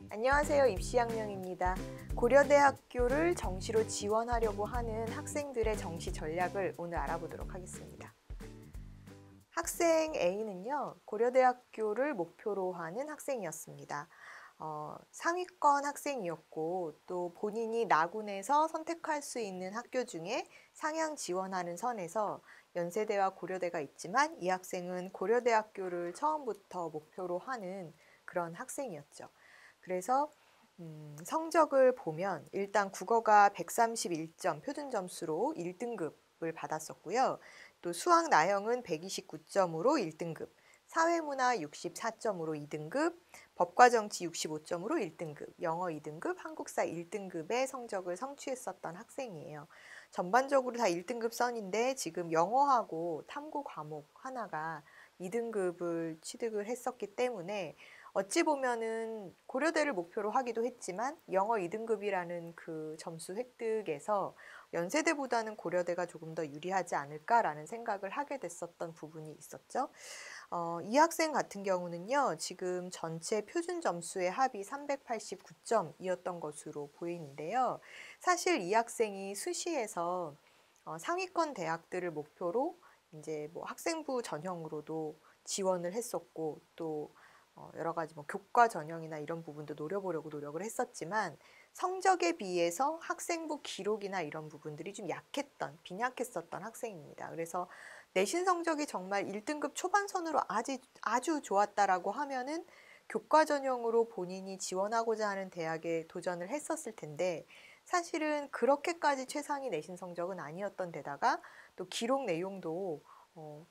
안녕하세요. 입시학령입니다. 고려대학교를 정시로 지원하려고 하는 학생들의 정시 전략을 오늘 알아보도록 하겠습니다. 학생 A는요, 고려대학교를 목표로 하는 학생이었습니다. 상위권 학생이었고 또 본인이 나군에서 선택할 수 있는 학교 중에 상향 지원하는 선에서 연세대와 고려대가 있지만 이 학생은 고려대학교를 처음부터 목표로 하는 그런 학생이었죠. 그래서 성적을 보면 일단 국어가 131점 표준 점수로 1등급을 받았었고요. 또 수학 나형은 129점으로 1등급, 사회문화 64점으로 2등급, 법과 정치 65점으로 1등급, 영어 2등급, 한국사 1등급의 성적을 성취했었던 학생이에요. 전반적으로 다 1등급 선인데 지금 영어하고 탐구 과목 하나가 2등급을 취득을 했었기 때문에 어찌 보면은 고려대를 목표로 하기도 했지만 영어 2등급이라는 그 점수 획득에서 연세대보다는 고려대가 조금 더 유리하지 않을까라는 생각을 하게 됐었던 부분이 있었죠. 이 학생 같은 경우는요, 지금 전체 표준 점수의 합이 389점이었던 것으로 보이는데요. 사실 이 학생이 수시에서 상위권 대학들을 목표로 이제 뭐 학생부 전형으로도 지원을 했었고 또 여러 가지 뭐 교과 전형이나 이런 부분도 노려보려고 노력을 했었지만 성적에 비해서 학생부 기록이나 이런 부분들이 좀 빈약했었던 학생입니다. 그래서 내신 성적이 정말 1등급 초반선으로 아주 좋았다라고 하면은 교과 전형으로 본인이 지원하고자 하는 대학에 도전을 했었을 텐데 사실은 그렇게까지 최상위 내신 성적은 아니었던 데다가 또 기록 내용도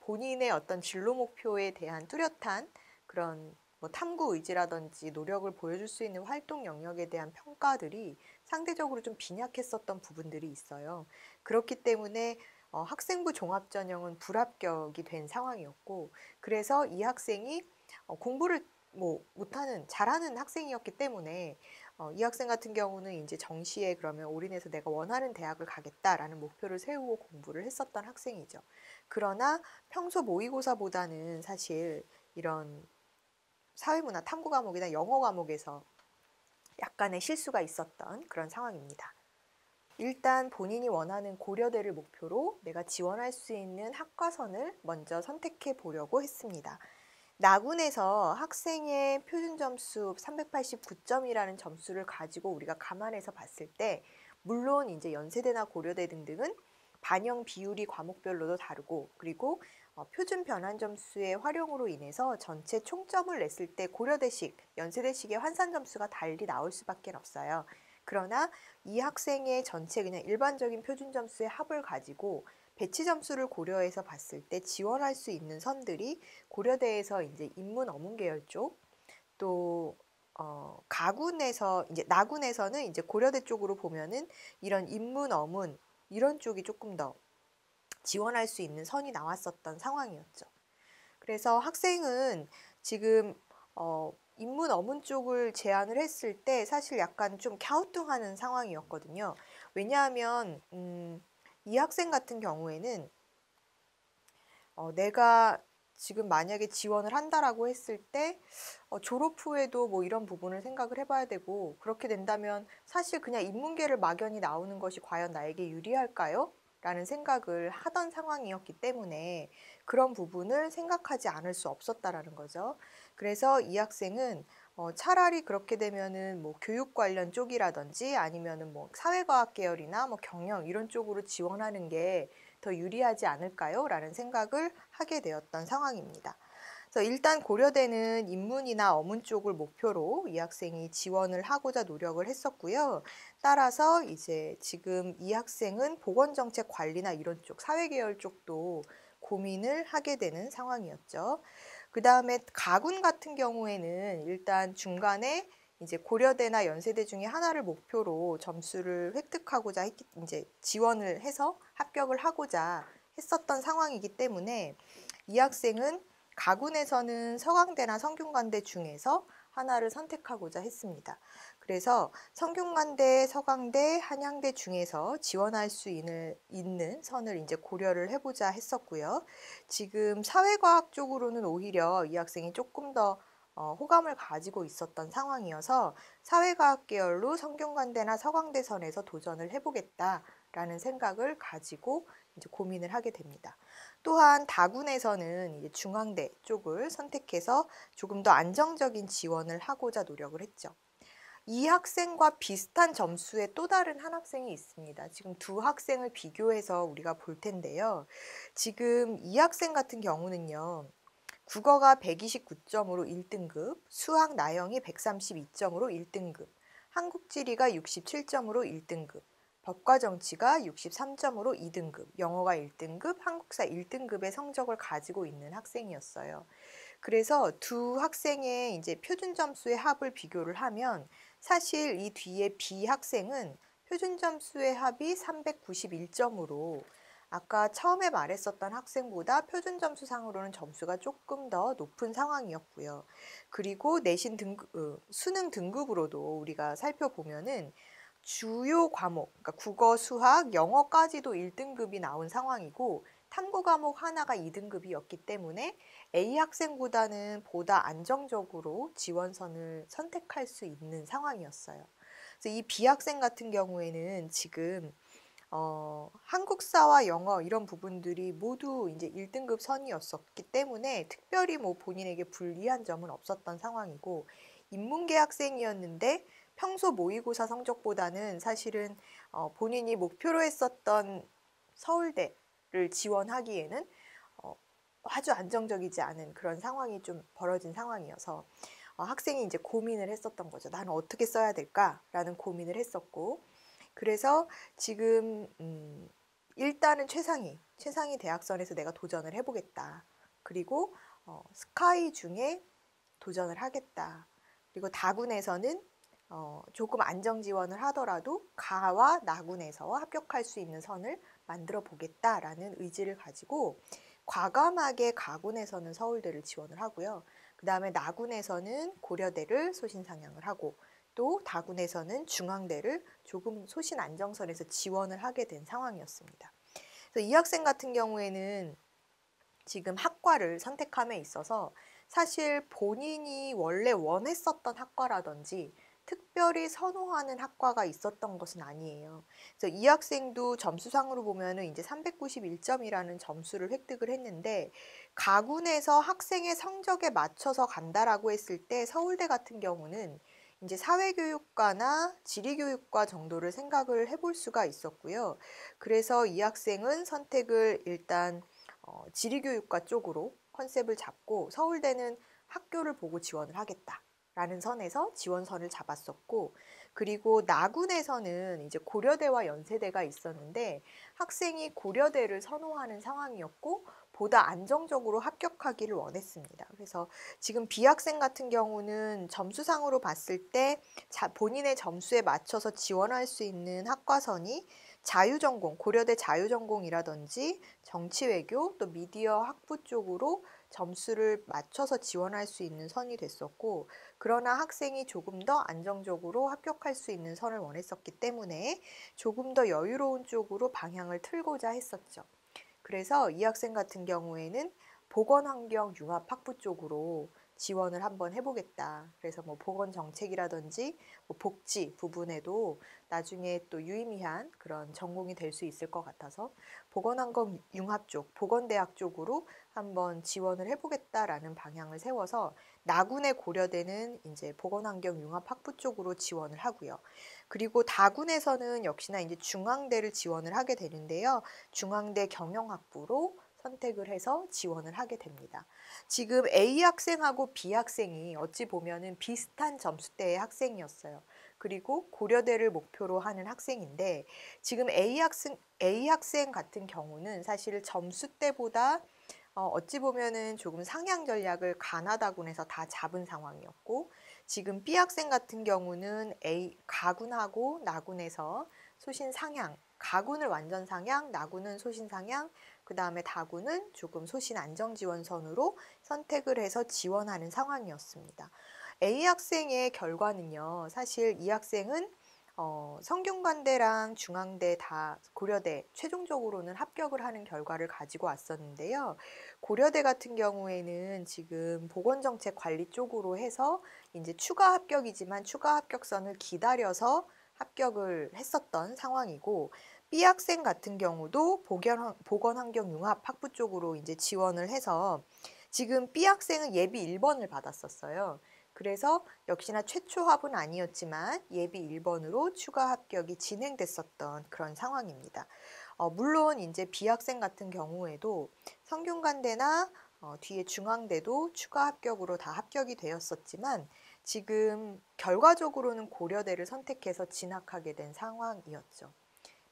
본인의 어떤 진로 목표에 대한 뚜렷한 그런 뭐 탐구 의지라든지 노력을 보여줄 수 있는 활동 영역에 대한 평가들이 상대적으로 좀 빈약했었던 부분들이 있어요. 그렇기 때문에 학생부 종합전형은 불합격이 된 상황이었고, 그래서 이 학생이 공부를 뭐 못하는 잘하는 학생이었기 때문에 이 학생 같은 경우는 이제 정시에 그러면 올인해서 내가 원하는 대학을 가겠다라는 목표를 세우고 공부를 했었던 학생이죠. 그러나 평소 모의고사보다는 사실 이런 사회문화 탐구 과목이나 영어 과목에서 약간의 실수가 있었던 그런 상황입니다. 일단 본인이 원하는 고려대를 목표로 내가 지원할 수 있는 학과선을 먼저 선택해 보려고 했습니다. 나군에서 학생의 표준 점수 389점이라는 점수를 가지고 우리가 감안해서 봤을 때 물론 이제 연세대나 고려대 등등은 반영 비율이 과목별로도 다르고 그리고 표준 변환 점수의 활용으로 인해서 전체 총점을 냈을 때 고려대식, 연세대식의 환산 점수가 달리 나올 수밖에 없어요. 그러나 이 학생의 전체 그냥 일반적인 표준 점수의 합을 가지고 배치 점수를 고려해서 봤을 때 지원할 수 있는 선들이 고려대에서 이제 인문 어문 계열 쪽, 또 가군에서 이제 나군에서는 이제 고려대 쪽으로 보면은 이런 인문 어문 이런 쪽이 조금 더 지원할 수 있는 선이 나왔었던 상황이었죠. 그래서 학생은 지금 인문 어문 쪽을 제안을 했을 때 사실 약간 좀 갸우뚱하는 상황이었거든요. 왜냐하면 이 학생 같은 경우에는 내가 지금 만약에 지원을 한다라고 했을 때 졸업 후에도 뭐 이런 부분을 생각을 해봐야 되고 그렇게 된다면 사실 그냥 인문계를 막연히 나오는 것이 과연 나에게 유리할까요? 라는 생각을 하던 상황이었기 때문에 그런 부분을 생각하지 않을 수 없었다라는 거죠. 그래서 이 학생은 차라리 그렇게 되면은 뭐 교육 관련 쪽이라든지 아니면은 뭐 사회과학 계열이나 뭐 경영 이런 쪽으로 지원하는 게 더 유리하지 않을까요? 라는 생각을 하게 되었던 상황입니다. 그래서 일단 고려대는 인문이나 어문 쪽을 목표로 이 학생이 지원을 하고자 노력을 했었고요. 따라서 이제 지금 이 학생은 보건정책 관리나 이런 쪽, 사회계열 쪽도 고민을 하게 되는 상황이었죠. 그 다음에 가군 같은 경우에는 일단 중간에 이제 고려대나 연세대 중에 하나를 목표로 점수를 획득하고자 이제 지원을 해서 합격을 하고자 했었던 상황이기 때문에 이 학생은 가군에서는 서강대나 성균관대 중에서 하나를 선택하고자 했습니다. 그래서 성균관대, 서강대, 한양대 중에서 지원할 수 있는 선을 이제 고려를 해보자 했었고요. 지금 사회과학 쪽으로는 오히려 이 학생이 조금 더 호감을 가지고 있었던 상황이어서 사회과학 계열로 성균관대나 서강대선에서 도전을 해보겠다라는 생각을 가지고 이제 고민을 하게 됩니다. 또한 다군에서는 이제 중앙대 쪽을 선택해서 조금 더 안정적인 지원을 하고자 노력을 했죠. 이 학생과 비슷한 점수의 또 다른 한 학생이 있습니다. 지금 두 학생을 비교해서 우리가 볼 텐데요. 지금 이 학생 같은 경우는요. 국어가 129점으로 1등급, 수학 나영이 132점으로 1등급, 한국지리가 67점으로 1등급, 법과 정치가 63점으로 2등급, 영어가 1등급, 한국사 1등급의 성적을 가지고 있는 학생이었어요. 그래서 두 학생의 이제 표준 점수의 합을 비교를 하면 사실 이 뒤에 B 학생은 표준 점수의 합이 391점으로 아까 처음에 말했었던 학생보다 표준 점수 상으로는 점수가 조금 더 높은 상황이었고요. 그리고 내신 등급, 수능 등급으로도 우리가 살펴보면은 주요 과목, 그러니까 국어, 수학, 영어까지도 1등급이 나온 상황이고 탐구 과목 하나가 2등급이었기 때문에 A 학생보다는 보다 안정적으로 지원선을 선택할 수 있는 상황이었어요. 그래서 이 B 학생 같은 경우에는 지금 한국사와 영어 이런 부분들이 모두 이제 1등급 선이었었기 때문에 특별히 뭐 본인에게 불리한 점은 없었던 상황이고 인문계 학생이었는데 평소 모의고사 성적보다는 사실은 본인이 목표로 했었던 서울대를 지원하기에는 아주 안정적이지 않은 그런 상황이 좀 벌어진 상황이어서 학생이 이제 고민을 했었던 거죠. 나는 어떻게 써야 될까라는 고민을 했었고 그래서 지금 일단은 최상위 대학선에서 내가 도전을 해보겠다. 그리고 스카이 중에 도전을 하겠다. 그리고 다군에서는 조금 안정 지원을 하더라도 가와 나군에서 합격할 수 있는 선을 만들어 보겠다라는 의지를 가지고 과감하게 가군에서는 서울대를 지원을 하고요. 그 다음에 나군에서는 고려대를 소신상향을 하고 또 다군에서는 중앙대를 조금 소신 안정선에서 지원을 하게 된 상황이었습니다. 그래서 이 학생 같은 경우에는 지금 학과를 선택함에 있어서 사실 본인이 원래 원했었던 학과라든지 특별히 선호하는 학과가 있었던 것은 아니에요. 그래서 이 학생도 점수상으로 보면은 이제 391점이라는 점수를 획득을 했는데 가군에서 학생의 성적에 맞춰서 간다라고 했을 때 서울대 같은 경우는 이제 사회교육과나 지리교육과 정도를 생각을 해볼 수가 있었고요. 그래서 이 학생은 선택을 일단 지리교육과 쪽으로 컨셉을 잡고 서울대는 학교를 보고 지원을 하겠다라는 선에서 지원선을 잡았었고 그리고 나군에서는 이제 고려대와 연세대가 있었는데 학생이 고려대를 선호하는 상황이었고 보다 안정적으로 합격하기를 원했습니다. 그래서 지금 B 학생 같은 경우는 점수상으로 봤을 때 본인의 점수에 맞춰서 지원할 수 있는 학과선이 자유전공, 고려대 자유전공이라든지 정치외교 또 미디어 학부 쪽으로 점수를 맞춰서 지원할 수 있는 선이 됐었고 그러나 학생이 조금 더 안정적으로 합격할 수 있는 선을 원했었기 때문에 조금 더 여유로운 쪽으로 방향을 틀고자 했었죠. 그래서 이 학생 같은 경우에는 보건환경융합학부 쪽으로 지원을 한번 해보겠다. 그래서 뭐 보건정책이라든지 뭐 복지 부분에도 나중에 또 유의미한 그런 전공이 될 수 있을 것 같아서 보건환경융합 쪽, 보건대학 쪽으로 한번 지원을 해보겠다라는 방향을 세워서 나군의 고려대는 이제 보건환경융합학부 쪽으로 지원을 하고요. 그리고 다군에서는 역시나 이제 중앙대를 지원을 하게 되는데요. 중앙대 경영학부로 선택을 해서 지원을 하게 됩니다. 지금 A 학생하고 B 학생이 어찌 보면은 비슷한 점수대의 학생이었어요. 그리고 고려대를 목표로 하는 학생인데 지금 A 학생 같은 경우는 사실 점수대보다 어찌 보면은 조금 상향 전략을 가나다군에서 다 잡은 상황이었고 지금 B 학생 같은 경우는 가군하고 나군에서 소신 상향, 가군을 완전 상향, 나군은 소신 상향, 그 다음에 다군은 조금 소신 안정 지원선으로 선택을 해서 지원하는 상황이었습니다. A 학생의 결과는요, 사실 이 학생은 성균관대랑 중앙대 다 고려대 최종적으로는 합격을 하는 결과를 가지고 왔었는데요. 고려대 같은 경우에는 지금 보건정책관리 쪽으로 해서 이제 추가 합격이지만 추가 합격선을 기다려서 합격을 했었던 상황이고, B 학생 같은 경우도 보건환경융합학부 쪽으로 이제 지원을 해서 지금 B 학생은 예비 1번을 받았었어요. 그래서 역시나 최초 합은 아니었지만 예비 1번으로 추가 합격이 진행됐었던 그런 상황입니다. 물론 이제 B 학생 같은 경우에도 성균관대나 뒤에 중앙대도 추가 합격으로 다 합격이 되었었지만 지금 결과적으로는 고려대를 선택해서 진학하게 된 상황이었죠.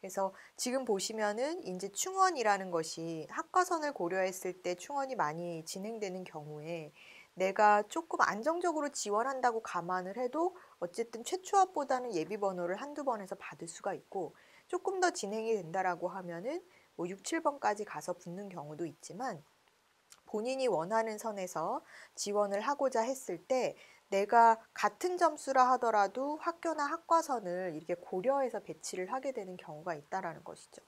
그래서 지금 보시면은 이제 충원이라는 것이 학과선을 고려했을 때 충원이 많이 진행되는 경우에 내가 조금 안정적으로 지원한다고 감안을 해도 어쨌든 최초합보다는 예비 번호를 한두 번에서 받을 수가 있고, 조금 더 진행이 된다라고 하면은 뭐 6, 7번까지 가서 붙는 경우도 있지만, 본인이 원하는 선에서 지원을 하고자 했을 때 내가 같은 점수라 하더라도 학교나 학과선을 이렇게 고려해서 배치를 하게 되는 경우가 있다라는 것이죠.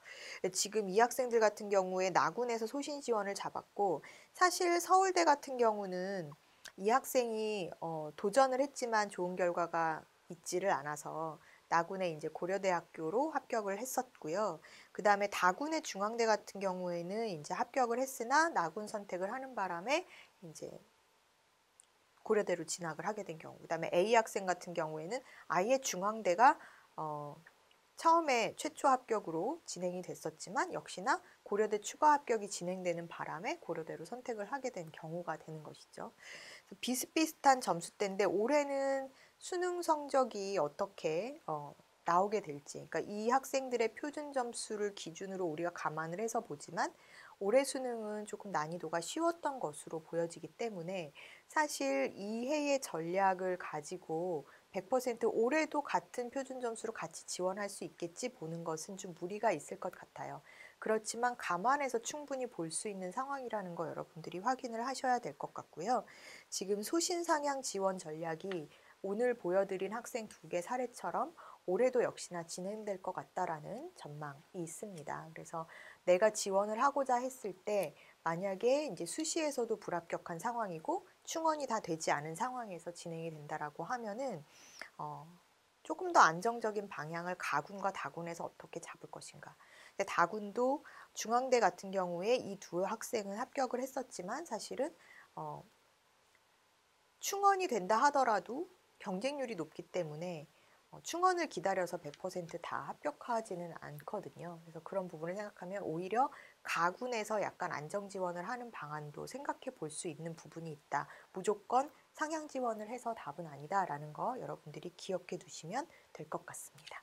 지금 이 학생들 같은 경우에 나군에서 소신 지원을 잡았고, 사실 서울대 같은 경우는 이 학생이 도전을 했지만 좋은 결과가 있지를 않아서 나군에 이제 고려대학교로 합격을 했었고요. 그 다음에 다군의 중앙대 같은 경우에는 이제 합격을 했으나 나군 선택을 하는 바람에 이제 고려대로 진학을 하게 된 경우. 그 다음에 A 학생 같은 경우에는 아예 중앙대가 처음에 최초 합격으로 진행이 됐었지만 역시나 고려대 추가 합격이 진행되는 바람에 고려대로 선택을 하게 된 경우가 되는 것이죠. 비슷비슷한 점수대인데 올해는 수능 성적이 어떻게 나오게 될지, 그러니까 이 학생들의 표준 점수를 기준으로 우리가 감안을 해서 보지만 올해 수능은 조금 난이도가 쉬웠던 것으로 보여지기 때문에 사실 이 해의 전략을 가지고 100% 올해도 같은 표준 점수로 같이 지원할 수 있겠지 보는 것은 좀 무리가 있을 것 같아요. 그렇지만 감안해서 충분히 볼 수 있는 상황이라는 거 여러분들이 확인을 하셔야 될 것 같고요. 지금 소신상향 지원 전략이 오늘 보여드린 학생 2개 사례처럼 올해도 역시나 진행될 것 같다라는 전망이 있습니다. 그래서 내가 지원을 하고자 했을 때 만약에 이제 수시에서도 불합격한 상황이고 충원이 다 되지 않은 상황에서 진행이 된다라고 하면은 조금 더 안정적인 방향을 가군과 다군에서 어떻게 잡을 것인가. 근데 다군도 중앙대 같은 경우에 이 두 학생은 합격을 했었지만 사실은 충원이 된다 하더라도 경쟁률이 높기 때문에 충원을 기다려서 100%다 합격하지는 않거든요. 그래서 그런 부분을 생각하면 오히려 가군에서 약간 안정 지원을 하는 방안도 생각해 볼 수 있는 부분이 있다. 무조건 상향 지원을 해서 답은 아니다라는 거 여러분들이 기억해 두시면 될 것 같습니다.